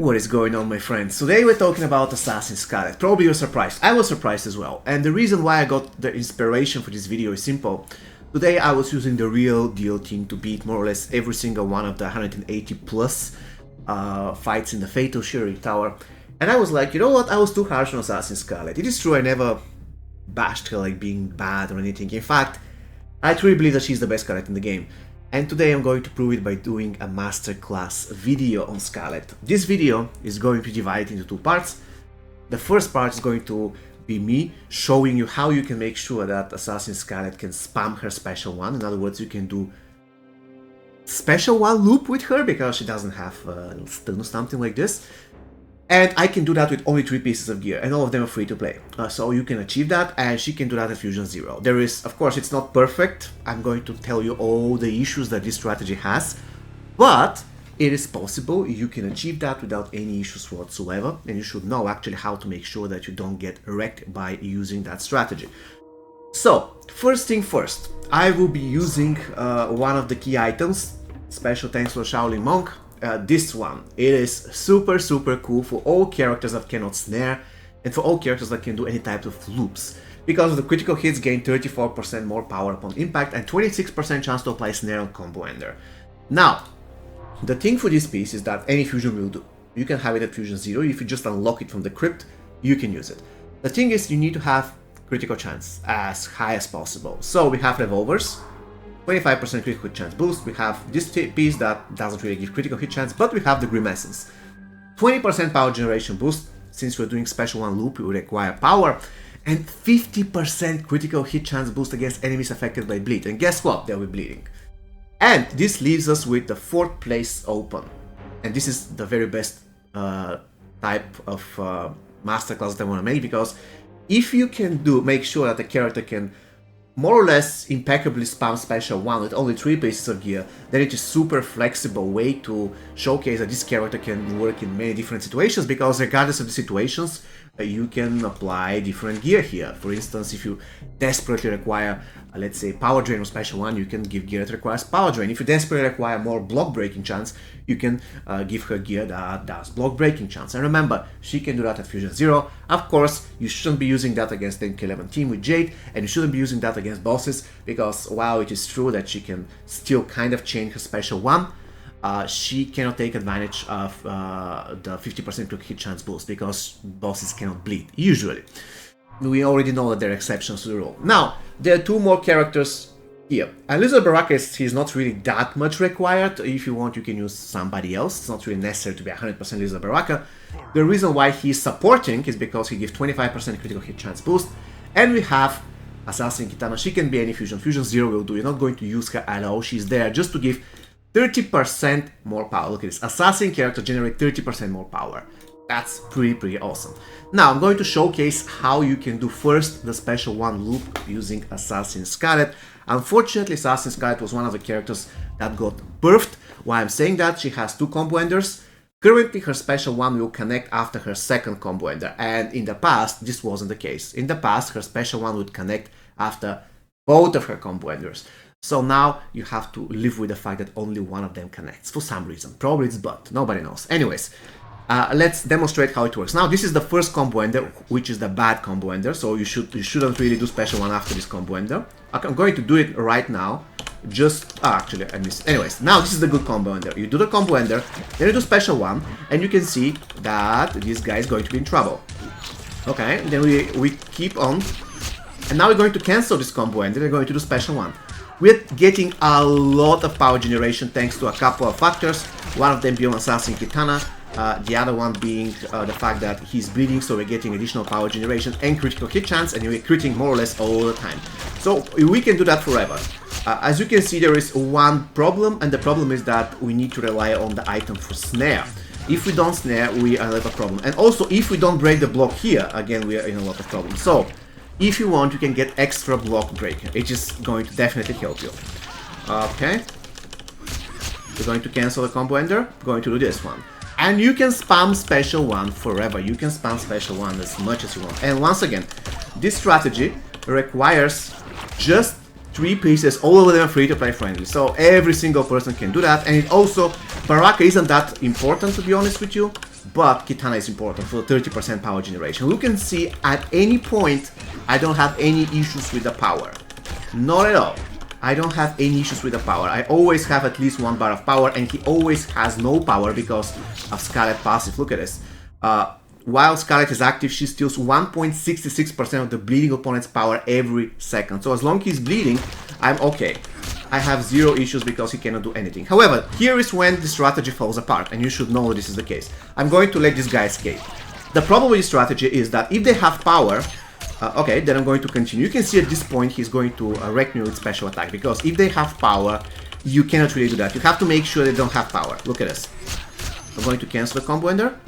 What is going on, my friends? Today we're talking about Assassin Skarlet. Probably you're surprised. I was surprised as well. And the reason why I got the inspiration for this video is simple. Today I was using the real deal team to beat more or less every single one of the 180 plus fights in the Fatal Shuri Tower. And I was like, you know what? I was too harsh on Assassin Skarlet. It is true I never bashed her like being bad or anything. In fact, I truly believe that she's the best Skarlet in the game. And today I'm going to prove it by doing a masterclass video on Skarlet. This video is going to be divided into two parts. The first part is going to be me showing you how you can make sure that Assassin Skarlet can spam her special one. In other words, you can do special one loop with her because she doesn't have stun or something like this. And I can do that with only 3 pieces of gear, and all of them are free to play. So you can achieve that, and she can do that at Fusion 0. There is, of course, it's not perfect. I'm going to tell you all the issues that this strategy has, but it is possible. You can achieve that without any issues whatsoever, and you should know actually how to make sure that you don't get wrecked by using that strategy. So, first thing first, I will be using one of the key items. Special thanks for Shaolin Monk. This one, it is super cool for all characters that cannot snare and for all characters that can do any type of loops, because the critical hits gain 34% more power upon impact and 26% chance to apply snare on combo ender. Now, the thing for this piece is that any fusion will do. You can have it at Fusion 0. If you just unlock it from the crypt, you can use it. The thing is, you need to have critical chance as high as possible. So we have revolvers, 25% critical hit chance boost. We have this piece that doesn't really give critical hit chance, but we have the Grim Essence. 20% power generation boost. Since we're doing special one loop, we will require power. And 50% critical hit chance boost against enemies affected by bleed. And guess what? They'll be bleeding. And this leaves us with the 4th place open. And this is the very best type of masterclass that I want to make, because if you can make sure that the character can more or less impeccably spam special one with only 3 pieces of gear, then it is super flexible way to showcase that this character can work in many different situations, because regardless of the situations, you can apply different gear here. For instance, if you desperately require, let's say, power drain on special one, you can give gear that requires power drain. If you desperately require more block breaking chance, you can give her gear that does block breaking chance. And remember, she can do that at Fusion 0. Of course, you shouldn't be using that against the MK11 team with Jade, and you shouldn't be using that against bosses, because while it is true that she can still kind of chain her special one, she cannot take advantage of the 50% critical hit chance boost, because bosses cannot bleed, usually. We already know that there are exceptions to the rule. Now, there are 2 more characters here. Elizabeth Baraka is not really that much required. If you want, you can use somebody else. It's not really necessary to be 100% Elizabeth Baraka. The reason why he's supporting is because he gives 25% critical hit chance boost. And we have Assassin Kitana. She can be any fusion. Fusion 0 will do. You're not going to use her at all. She's there just to give 30% more power. Look at this. Assassin character generate 30% more power. That's pretty awesome. Now I'm going to showcase how you can do first the special one loop using Assassin Skarlet. Unfortunately, Assassin Skarlet was one of the characters that got birthed. Why I'm saying that? She has 2 combo enders. Currently, her special one will connect after her 2nd combo ender, and in the past, this wasn't the case. In the past, her special one would connect after both of her combo enders. So now you have to live with the fact that only one of them connects for some reason. Probably it's bug, nobody knows. Anyways, let's demonstrate how it works. Now this is the first combo ender, which is the bad combo ender, so you shouldn't really do special one after this combo ender. I'm going to do it right now. Actually I missed. Anyways, now this is the good combo ender. You do the combo ender, then you do special one, and you can see that this guy is going to be in trouble. Okay, then we keep on, and now we're going to cancel this combo ender. We're going to do special one. We're getting a lot of power generation thanks to a couple of factors, one of them being Assassin Kitana, the other one being the fact that he's bleeding, so we're getting additional power generation and critical hit chance, and we're critting more or less all the time. So we can do that forever. As you can see, there is one problem, and the problem is that we need to rely on the item for snare. If we don't snare, we have a problem. And also, if we don't break the block here, again, we are in a lot of problems. So if you want, you can get extra block break. It is going to definitely help you. Okay. We're going to cancel the combo ender. We're going to do this one. And you can spam special one forever. You can spam special one as much as you want. And once again, this strategy requires just 3 pieces, all of them are free to play friendly, so every single person can do that. And it also, Baraka isn't that important, to be honest with you. but Kitana is important for 30% power generation. You can see at any point I don't have any issues with the power. Not at all. I don't have any issues with the power. I always have at least 1 bar of power, and he always has no power because of Skarlet passive. Look at this. While Skarlet is active, she steals 1.66% of the bleeding opponent's power every second. So as long as he's bleeding, I'm okay. I have 0 issues because he cannot do anything. However, here is when the strategy falls apart, and you should know this is the case. I'm going to let this guy escape. The problem with this strategy is that if they have power, okay, then I'm going to continue. You can see at this point he's going to wreck me with special attack, because if they have power, you cannot really do that. You have to make sure they don't have power. Look at this. I'm going to cancel the combo ender.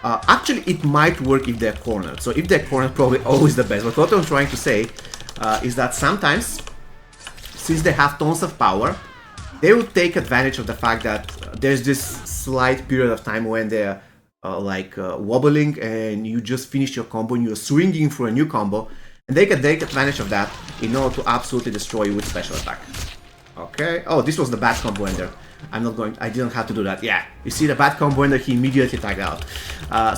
Actually, it might work if they're cornered. So if they're cornered, probably always the best. But what I'm trying to say is that sometimes, since they have tons of power, they will take advantage of the fact that there's this slight period of time when they're wobbling, and you just finished your combo and you're swinging for a new combo, and they can take advantage of that in order to absolutely destroy you with special attack. Okay. Oh, this was the bad combo ender. I didn't have to do that. Yeah, you see the bad combo ender, he immediately tagged out.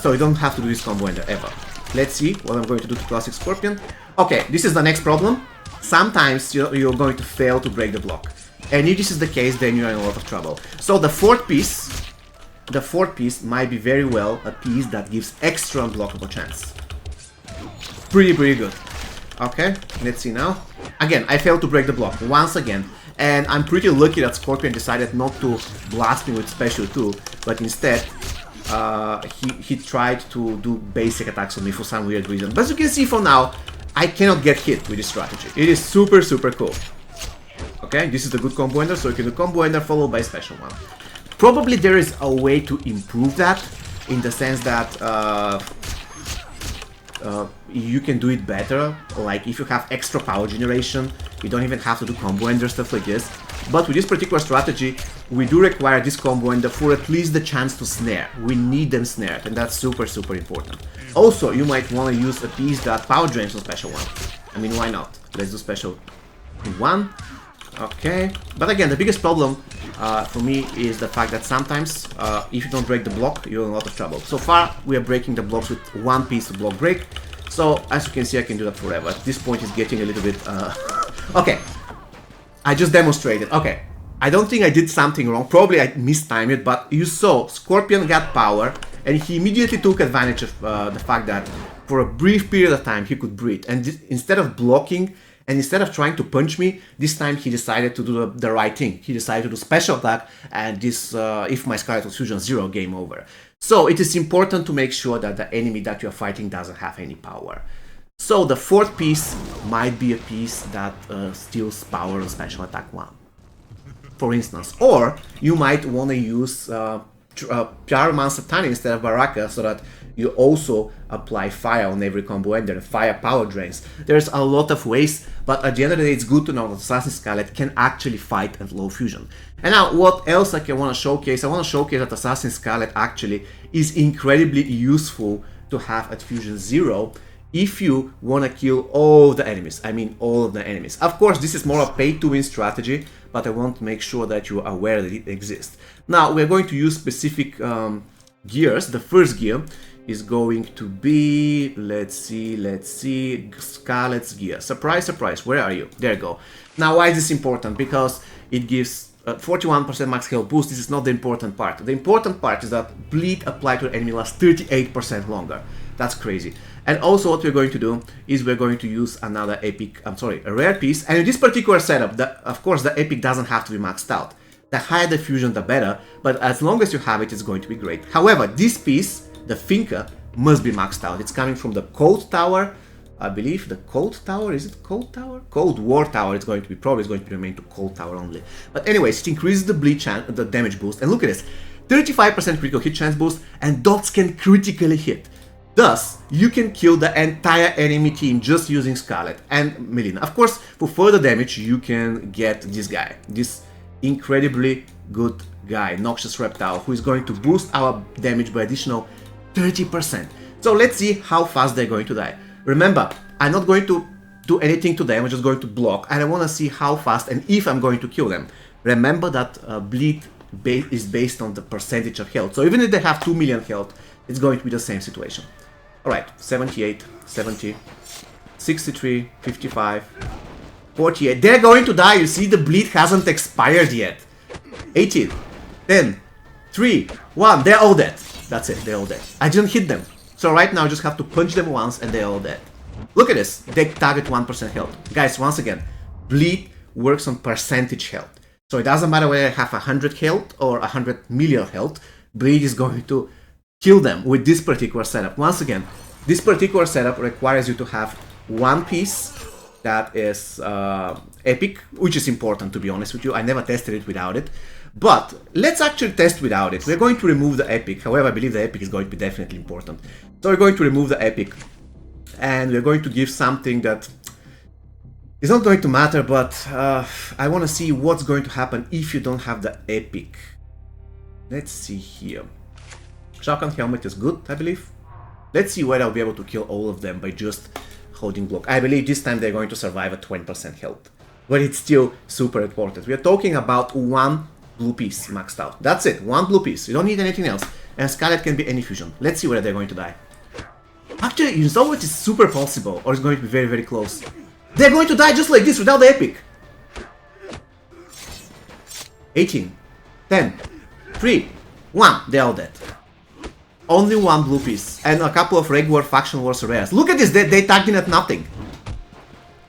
So you don't have to do this combo ender ever. Let's see what I'm going to do to Classic Scorpion. Okay, this is the next problem. Sometimes you're going to fail to break the block. And if this is the case, then you're in a lot of trouble. So the fourth piece might be very well a piece that gives extra unblockable chance. Pretty good. Okay, let's see now. Again, I failed to break the block once again. And I'm pretty lucky that Scorpion decided not to blast me with special 2, but instead he tried to do basic attacks on me for some weird reason. But as you can see for now, I cannot get hit with this strategy. It is super cool. Okay, this is the good combo ender, so you can do combo ender followed by special one. Probably there is a way to improve that, in the sense that you can do it better. Like if you have extra power generation, you don't even have to do combo ender, stuff like this. But with this particular strategy, we do require this combo ender for at least the chance to snare. We need them snared, and that's super important. Also, you might want to use a piece that power drains on special one. I mean, why not? Let's do special 1. Okay, but again, the biggest problem for me is the fact that sometimes if you don't break the block, you're in a lot of trouble. So far, we are breaking the blocks with 1 piece of block break. So as you can see, I can do that forever. At this point, it's getting a little bit... Okay, I just demonstrated. Okay, I don't think I did something wrong. Probably I mistimed it, but you saw Scorpion got power, and he immediately took advantage of the fact that for a brief period of time, he could breathe. And instead of blocking, and instead of trying to punch me, this time he decided to do the right thing. He decided to do special attack, and this, if my Skarlet was Fusion 0, game over. So it is important to make sure that the enemy that you're fighting doesn't have any power. So the fourth piece might be a piece that steals power on special attack 1, for instance. Or you might want to use Pyroman Satani instead of Baraka, so that you also apply fire on every combo ender, fire power drains. There's a lot of ways, but at the end of the day, it's good to know that Assassin Skarlet can actually fight at low fusion. And now, what else I want to showcase? I want to showcase that Assassin Skarlet actually is incredibly useful to have at fusion 0 if you want to kill all the enemies. I mean, all of the enemies. Of course, this is more a pay-to-win strategy, but I want to make sure that you are aware that it exists. Now, we're going to use specific gears. The first gear is going to be, let's see, Skarlet's gear. Surprise, where are you? There you go. Now, why is this important? Because it gives 41% max health boost. This is not the important part. The important part is that bleed applied to the enemy lasts 38% longer. That's crazy. And also what we're going to do is we're going to use another epic, a rare piece. And in this particular setup, of course, the epic doesn't have to be maxed out. The higher the fusion, the better, but as long as you have it, it's going to be great. However, this piece, the Finka, must be maxed out. It's coming from the Cold Tower, I believe. The Cold Tower, is it Cold Tower? Cold War Tower, it's going to be, probably it's going to remain to Cold Tower only. But anyways, it increases the bleed chance, the damage boost, and look at this, 35% critical hit chance boost, and dots can critically hit. Thus, you can kill the entire enemy team just using Skarlet and Melina. Of course, for further damage, you can get this guy, this incredibly good guy, Noxious Reptile, who is going to boost our damage by additional 30%. So let's see how fast they're going to die. Remember, I'm not going to do anything to them, I'm just going to block, and I want to see how fast and if I'm going to kill them. Remember that bleed is based on the percentage of health. So even if they have 2 million health, it's going to be the same situation. Alright, 78, 70, 63, 55, 48. They're going to die. You see, the bleed hasn't expired yet. 18, 10, 3, 1. They're all dead. That's it. They're all dead. I didn't hit them. So right now I just have to punch them once and they're all dead. Look at this. They target 1% health. Guys, once again, bleed works on percentage health. So it doesn't matter whether I have 100 health or 100 million health. Bleed is going to kill them with this particular setup. Once again, this particular setup requires you to have one piece that is epic, which is important, to be honest with you. I never tested it without it. But let's actually test without it. We're going to remove the epic. However, I believe the epic is going to be definitely important. So we're going to remove the epic. And we're going to give something that is not going to matter, but I want to see what's going to happen if you don't have the epic. Let's see here. Shotgun helmet is good, I believe. Let's see whether I'll be able to kill all of them by just holding block. I believe this time they're going to survive at 20% health. But it's still super important. We are talking about one blue piece maxed out. That's it, one blue piece. You don't need anything else. And Skarlet can be any fusion. Let's see whether they're going to die. Actually, you know what is super possible, or it's going to be very, very close. They're going to die just like this without the epic. 18, 10, 3, 1. They're all dead. Only one blue piece and a couple of regular faction wars rares. Look at this, they tagged in at nothing.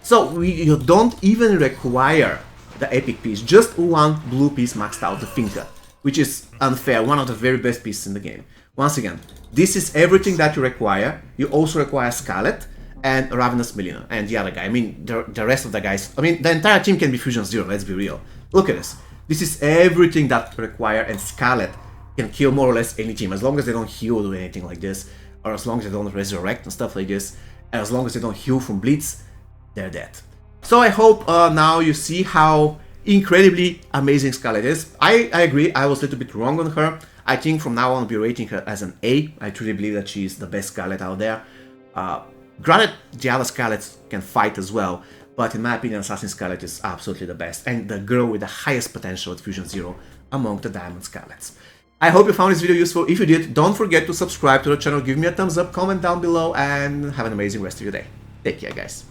So you don't even require the epic piece, just one blue piece maxed out, the Finka, which is unfair, one of the very best pieces in the game. Once again, this is everything that you require. You also require Skarlet and Ravenous Millionaire and the other guy. I mean, the rest of the guys, I mean, the entire team can be Fusion 0, let's be real. Look at this. This is everything that you require, and Skarlet can kill more or less any team, as long as they don't heal or anything like this, or as long as they don't resurrect and stuff like this, and as long as they don't heal from bleeds, they're dead. So I hope now you see how incredibly amazing Skarlet is. I agree, I was a little bit wrong on her. I think from now on I'll be rating her as an A. I truly believe that she is the best Skarlet out there. Granted, the other Skarlets can fight as well, but in my opinion, Assassin Skarlet is absolutely the best, and the girl with the highest potential at Fusion 0 among the Diamond Skarlets. I hope you found this video useful. If you did, don't forget to subscribe to the channel, give me a thumbs up, comment down below, and have an amazing rest of your day. Take care, guys.